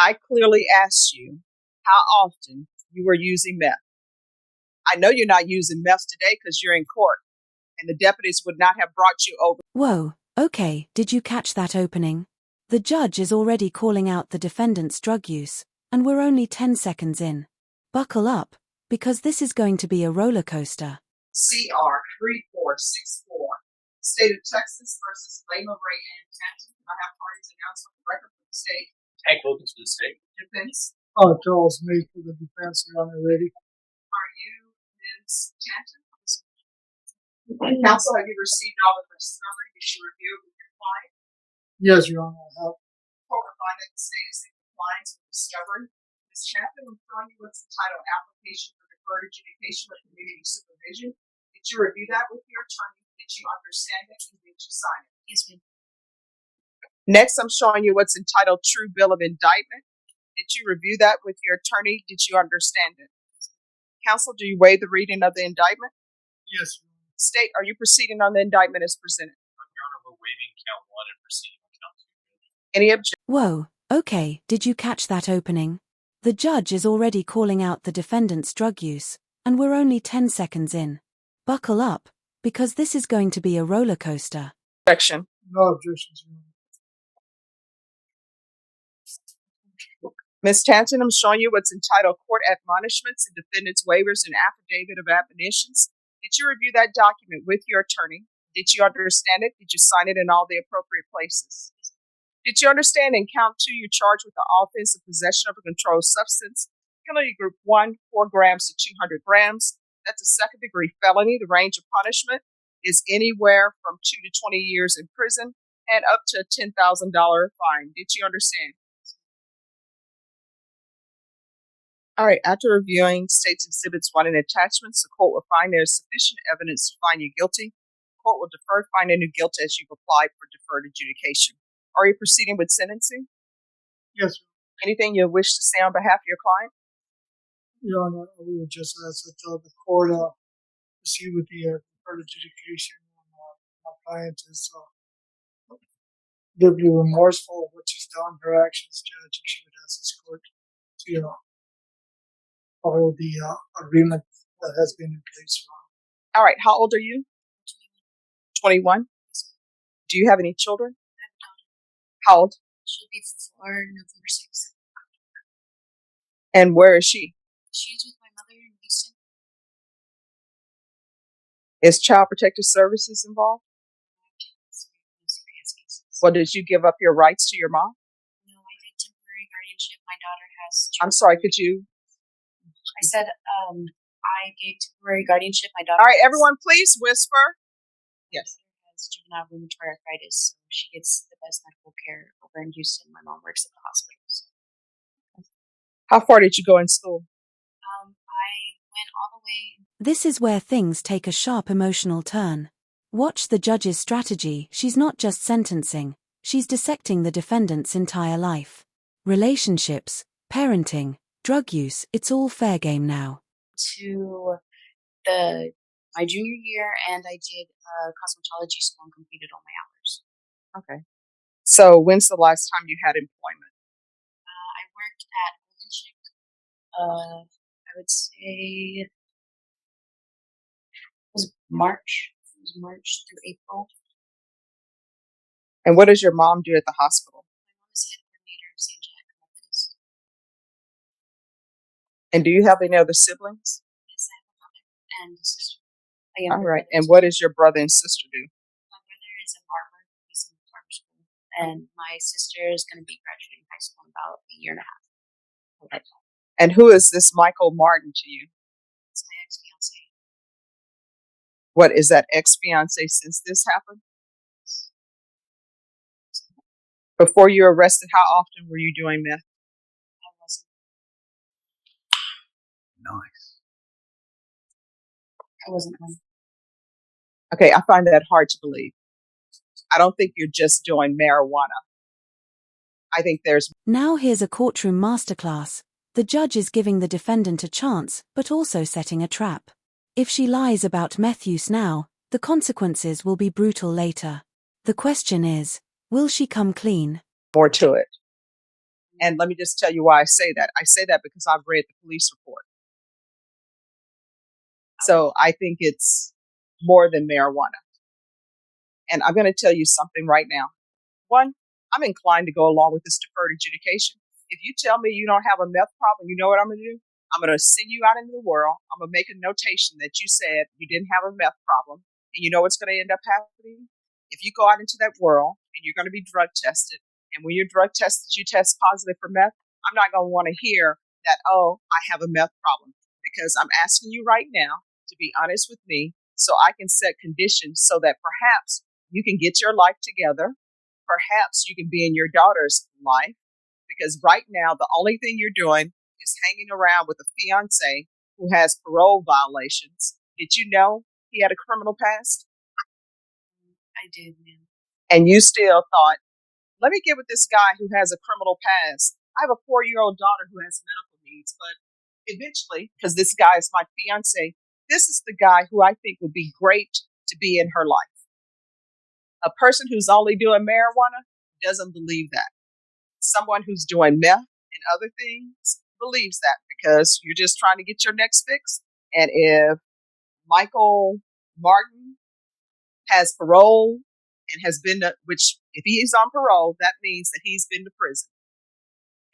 I clearly asked you how often you were using meth. I know you're not using meth today because you're in court, and the deputies would not have brought you over. Whoa, okay, did you catch that opening? The judge is already calling out the defendant's drug use, and we're only 10 seconds in. Buckle up, because this is going to be a roller coaster. CR 3464, State of Texas versus Leila Rayn Tanton. I have parties announced on the record for the state. Hank Wilkins for the state. Defense. Charles May for the defense, Your Honor, ready. Are you Ms. Tanton? Counsel, have you received all of the discovery? Did you review it with your client? Yes, Your Honor, I have. Court will find that the state is in compliance with discovery. Ms. Tanton, I'm showing you what's entitled Application for Deferred Adjudication of Community Supervision. Did you review that with your attorney? Did you understand it? And did you sign it? Yes, ma'am. Next, I'm showing you what's entitled True Bill of Indictment. Did you review that with your attorney? Did you understand it? Counsel, do you waive the reading of the indictment? Yes, Your Honor. State, are you proceeding on the indictment as presented? Your Honor, we're waiving count 1 and proceeding on count 2. Any objection? Whoa, okay, did you catch that opening? The judge is already calling out the defendant's drug use, and we're only 10 seconds in. Buckle up, because this is going to be a roller coaster. Objection. No objections, Your Honor. Ms. Tanton, I'm showing you what's entitled Court Admonishments and Defendant's Waivers and Affidavit of Admonitions. Did you review that document with your attorney? Did you understand it? Did you sign it in all the appropriate places? Did you understand in count 2 you're charged with the offense of possession of a controlled substance? Penalty group 1, 4 grams to 200 grams. That's a second degree felony. The range of punishment is anywhere from 2 to 20 years in prison and up to a $10,000 fine. Did you understand? All right, after reviewing State's Exhibits 1 and attachments, the court will find there is sufficient evidence to find you guilty. The court will defer finding you guilty as you've applied for deferred adjudication. Are you proceeding with sentencing? Yes, Your Honor. Anything you wish to say on behalf of your client? Your Honor, we would just ask that the court proceed with the deferred adjudication. My client is deeply remorseful of what she's done, her actions, Judge, and she would ask this court to follow the agreement that has been in place. All right, how old are you? 21. Do you have any children? I have a daughter. How old? She'll be 4 November 6th. And where is she? She's with my mother in Houston. Is Child Protective Services involved? No serious cases. Well, did you give up your rights to your mom? No, I did temporary guardianship. My daughter has. I'm sorry, could you? I said I gave temporary guardianship. My daughter. All right, everyone, please whisper. Yes. My daughter has juvenile rheumatoid arthritis, so she gets the best medical care over in Houston. My mom works at the hospital. So. How far did you go in school? I went all the way. This is where things take a sharp emotional turn. Watch the judge's strategy. She's not just sentencing, she's dissecting the defendant's entire life. Relationships, parenting, drug use, it's all fair game now. To my junior year, and I did cosmetology school and completed all my hours. Okay. So when's the last time you had employment? I worked at Golden Chick. I would say it was March. It was March through April. And what does your mom do at the hospital? My mom is head coordinator of San Jack Methodist. And do you have any other siblings? Yes, I have a brother and a sister. All right. And what does your brother and sister do? My brother is a barber. He's in barber school. And my sister is going to be graduating high school in about a year and a half. Okay. And who is this Michael Martin to you? It's my ex-fiancé. What, is that ex-fiancé since this happened? Before you were arrested, how often were you doing meth? I wasn't. Nice. I wasn't one. Okay, I find that hard to believe. I don't think you're just doing marijuana. I think there's... Now here's a courtroom masterclass. The judge is giving the defendant a chance, but also setting a trap. If she lies about meth use now, the consequences will be brutal later. The question is, will she come clean? more to it. And let me just tell you why I say that. I say that because I've read the police report. So I think it's more than marijuana. And I'm going to tell you something right now. One, I'm inclined to go along with this deferred adjudication. If you tell me you don't have a meth problem, you know what I'm going to do? I'm going to send you out into the world. I'm going to make a notation that you said you didn't have a meth problem. And you know what's going to end up happening? If you go out into that world and you're going to be drug tested, and when you're drug tested, you test positive for meth, I'm not going to want to hear that, oh, I have a meth problem. Because I'm asking you right now to be honest with me so I can set conditions so that perhaps you can get your life together. Perhaps you can be in your daughter's life. Because right now, the only thing you're doing is hanging around with a fiance who has parole violations. Did you know he had a criminal past? I did, ma'am. And you still thought, let me get with this guy who has a criminal past. I have a 4-year-old daughter who has medical needs, but eventually, because this guy is my fiance, this is the guy who I think would be great to be in her life. A person who's only doing marijuana doesn't believe that. Someone who's doing meth and other things believes that because you're just trying to get your next fix. And if Michael Martin has parole and has been to, which if he's on parole, that means that he's been to prison.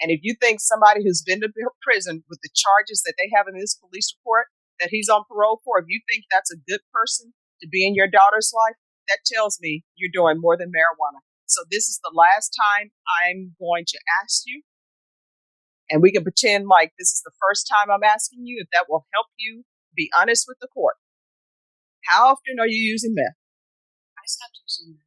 And if you think somebody who's been to prison with the charges that they have in this police report that he's on parole for, if you think that's a good person to be in your daughter's life, that tells me you're doing more than marijuana. So this is the last time I'm going to ask you, and we can pretend like this is the first time I'm asking you, if that will help you be honest with the court. How often are you using meth? I stopped using meth.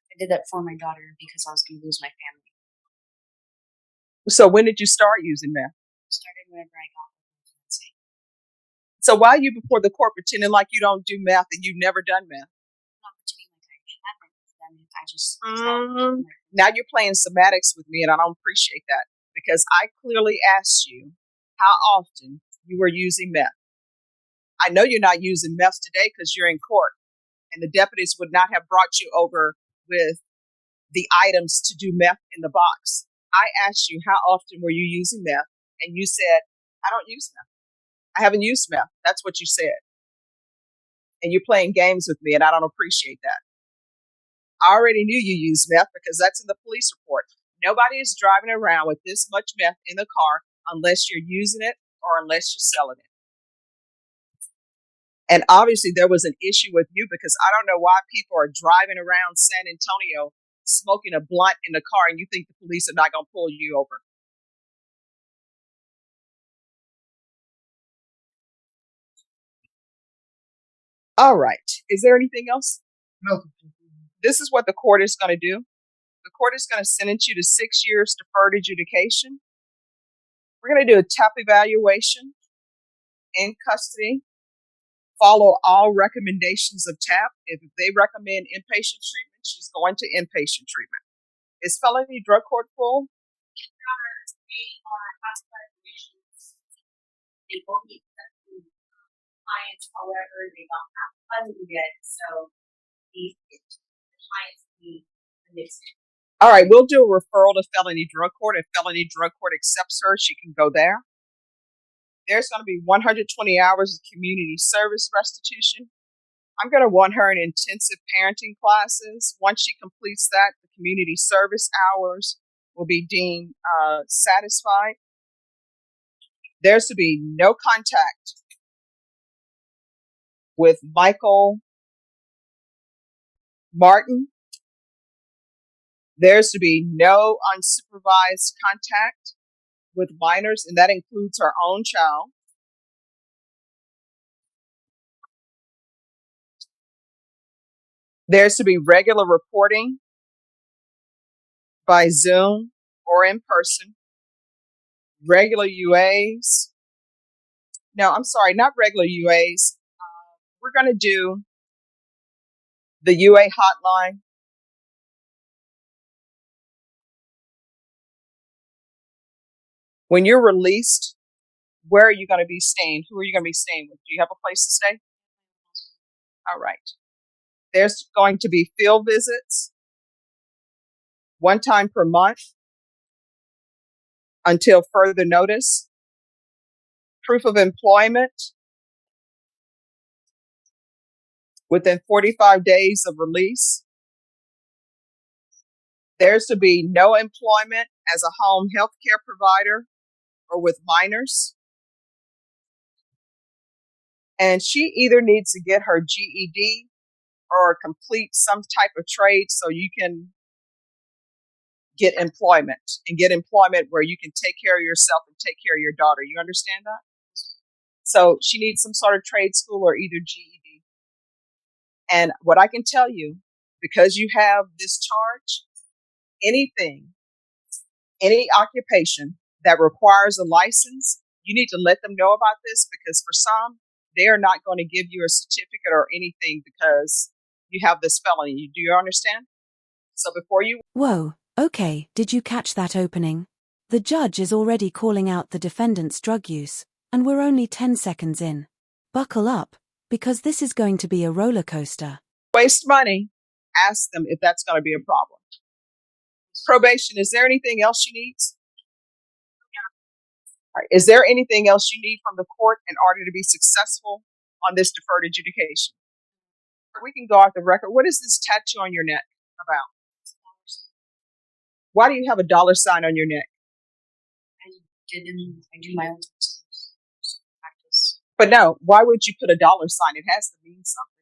I did that for my daughter because I was going to lose my family. So when did you start using meth? I started whenever I got with my fiance. So why are you before the court pretending like you don't do meth and you've never done meth? I'm not pretending like I haven't done it. I just Now you're playing semantics with me, and I don't appreciate that because I clearly asked you how often you were using meth. I know you're not using meth today because you're in court, and the deputies would not have brought you over with the items to do meth in the box. I asked you how often were you using meth, and you said, I don't use meth. I haven't used meth. That's what you said. And you're playing games with me, and I don't appreciate that. I already knew you used meth because that's in the police report. Nobody is driving around with this much meth in the car unless you're using it or unless you're selling it. And obviously there was an issue with you because I don't know why people are driving around San Antonio smoking a blunt in the car and you think the police are not going to pull you over. All right. Is there anything else? No. This is what the court is going to do. The court is going to sentence you to 6 years deferred adjudication. We're going to do a TAP evaluation in custody. Follow all recommendations of TAP. If they recommend inpatient treatment, she's going to inpatient treatment. Is felony drug court full? Your Honor, they are classified conditions. They will be accepting clients, however, they don't have funding yet, so the clients need convinced. All right, we'll do a referral to felony drug court. If felony drug court accepts her, she can go there. There's going to be 120 hours of community service restitution. I'm going to want her in intensive parenting classes. Once she completes that, the community service hours will be deemed satisfied. There's to be no contact with Michael Martin. There's to be no unsupervised contact with minors, and that includes her own child. There's to be regular reporting by Zoom or in person. Regular UAs. No, I'm sorry, not regular UAs. We're going to do the UA hotline. When you're released, where are you going to be staying? Who are you going to be staying with? Do you have a place to stay? All right. There's going to be field visits 1 time per month. until further notice, proof of employment within 45 days of release. There's to be no employment as a home health care provider or with minors. And she either needs to get her GED or complete some type of trade so you can get employment and get employment where you can take care of yourself and take care of your daughter. You understand that? So she needs some sort of trade school or either GED. And what I can tell you, because you have this charge, anything, any occupation that requires a license, you need to let them know about this, because for some, they are not going to give you a certificate or anything because you have this felony. Do you understand? So before you... Whoa, okay, did you catch that opening? The judge is already calling out the defendant's drug use, and we're only 10 seconds in. Buckle up, because this is going to be a roller coaster. Waste money, ask them if that's going to be a problem. Probation, is there anything else she needs? All right. Is there anything else you need from the court in order to be successful on this deferred adjudication? We can go off the record. What is this tattoo on your neck about? Why do you have a dollar sign on your neck? I do my own practice. But no, why would you put a dollar sign? It has to mean something.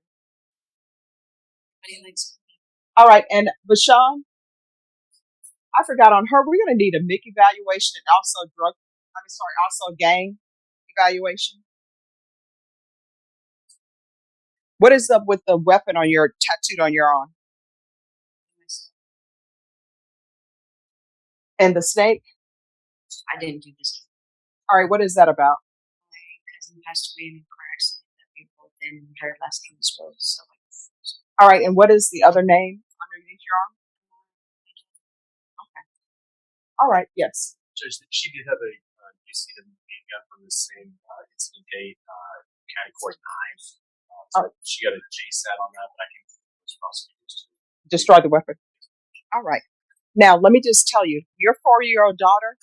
Everybody likes me. All right, and Bashan, I forgot on her. We're going to need a MIC evaluation and also also a gang evaluation. What is up with the weapon on your tattooed on your arm? And the snake? I didn't do this. All right, what is that about? My cousin passed away in a car accident that we both in. Her last name was Rose. So all right, and what is the other name underneath your arm? Okay. All right, yes. Judge, she did have a use of handgun from the same incident date, County Court 9. So she got a JSAT on that, but I can prosecutors to destroy the weapon. All right. Now, let me just tell you, your 4-year-old daughter,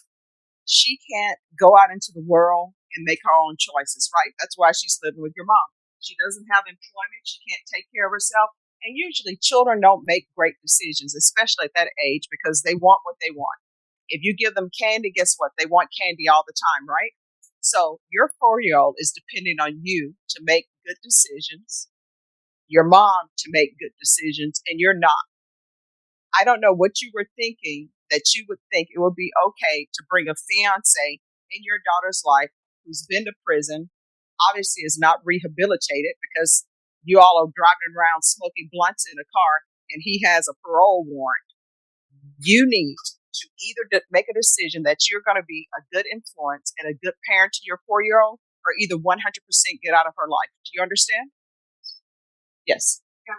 she can't go out into the world and make her own choices, right? That's why she's living with your mom. She doesn't have employment. She can't take care of herself. And usually children don't make great decisions, especially at that age, because they want what they want. If you give them candy, guess what? They want candy all the time, right? So your 4-year-old is depending on you to make good decisions, your mom to make good decisions, and you're not. I don't know what you were thinking that you would think it would be okay to bring a fiancé in your daughter's life who's been to prison, obviously is not rehabilitated because you all are driving around smoking blunts in a car and he has a parole warrant. You need to either make a decision that you're going to be a good influence and a good parent to your 4-year-old, or either 100% get out of her life. Do you understand? Yes. I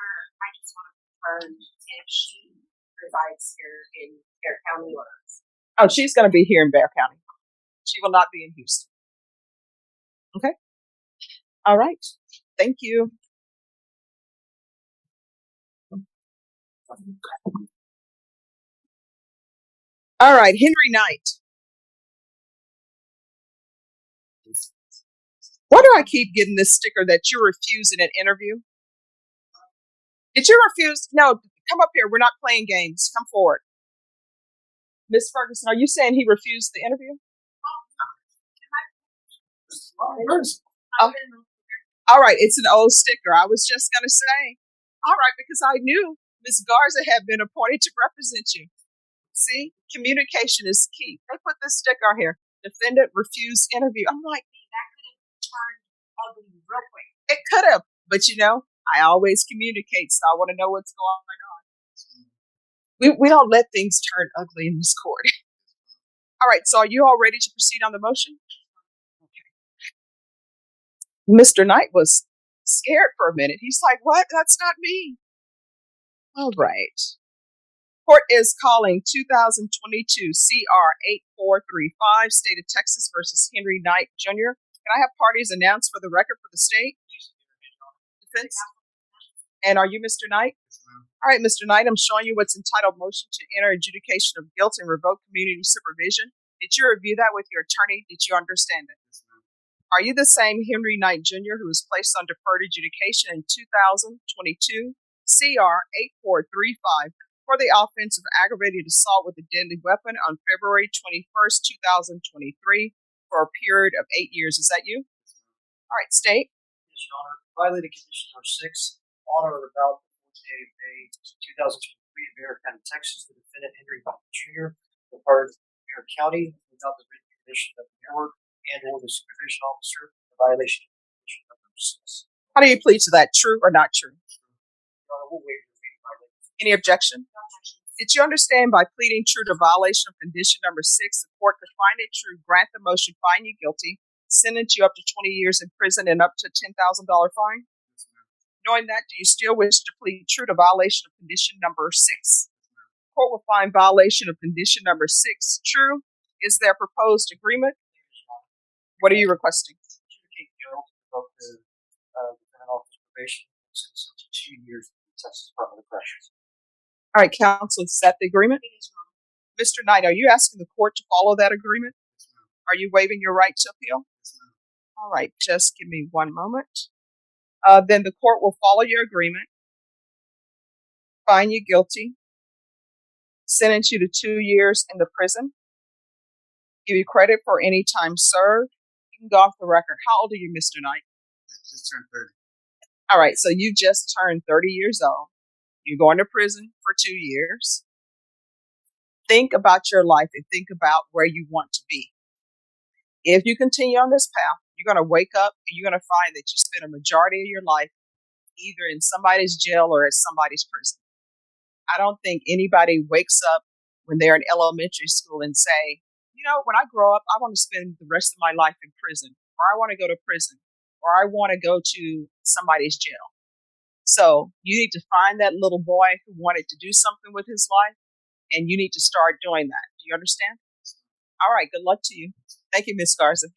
just want to confirm if she resides here in Bear County or... Oh, she's going to be here in Bear County. She will not be in Houston. Okay. All right. Thank you. All right, Henry Knight. Why do I keep getting this sticker that you're refusing an interview? Did you refuse? No, come up here. We're not playing games. Come forward. Miss Ferguson, are you saying he refused the interview? Oh. All right, it's an old sticker. I was just going to say, all right, because I knew Miss Garza had been appointed to represent you. See, communication is key. They put this sticker on here. Defendant refused interview. I'm like, that could have turned ugly real quick. It could have, but you know, I always communicate, so I want to know what's going on. We don't let things turn ugly in this court. All right, so are you all ready to proceed on the motion? Okay. Mr. Knight was scared for a minute. He's like, what? That's not me. All right. Court is calling 2022 CR 8435, State of Texas versus Henry Knight Jr. Can I have parties announced for the record for the state? Defense? And are you Mr. Knight? All right, Mr. Knight, I'm showing you what's entitled Motion to Enter Adjudication of Guilt and Revoke Community Supervision. Did you review that with your attorney? Did you understand it? Yes, ma'am. Are you the same Henry Knight Jr. who was placed on deferred adjudication in 2022 CR 8435 for the offense of aggravated assault with a deadly weapon on February 21st, 2023 for a period of 8 years? Is that you? Yes, ma'am. All right, state. Yes, Your Honor. Violated condition number 6, on or about the 14th day of May 2023 in Marion County, Texas. The defendant, Henry Knight Jr., departed Marion County without the written permission of the board and or the supervision officer in violation of condition number 6. How do you plead to that? True or not true? Your Honor, we'll waive the remaining violation. Any objection? No objection. Did you understand by pleading true to violation of condition number 6, the court could find it true, grant the motion, find you guilty, sentence you up to 20 years in prison and up to $10,000 fine? Yes, ma'am. Knowing that, do you still wish to plead true to violation of condition number 6? Court will find violation of condition number 6 true. Is there a proposed agreement? What are you requesting? Adjudicate guilt of the defendant officer's probation and sentence up to 2 years in the Texas Department of Corrections. All right, counsel, is that the agreement? It is wrong. Mr. Knight, are you asking the court to follow that agreement? Yes, ma'am. Are you waiving your right to appeal? Yes, ma'am. All right, just give me one moment. Then the court will follow your agreement, find you guilty, sentence you to 2 years in the prison, give you credit for any time served. You can go off the record. How old are you, Mr. Knight? I just turned 30. All right, so you just turned 30 years old. You're going to prison for 2 years. Think about your life and think about where you want to be. If you continue on this path, you're going to wake up and you're going to find that you spent a majority of your life either in somebody's jail or at somebody's prison. I don't think anybody wakes up when they're in elementary school and say, you know, when I grow up, I want to spend the rest of my life in prison, or I want to go to prison, or I want to go to somebody's jail. So you need to find that little boy who wanted to do something with his life, and you need to start doing that. Do you understand? All right, good luck to you. Thank you, Ms. Garza.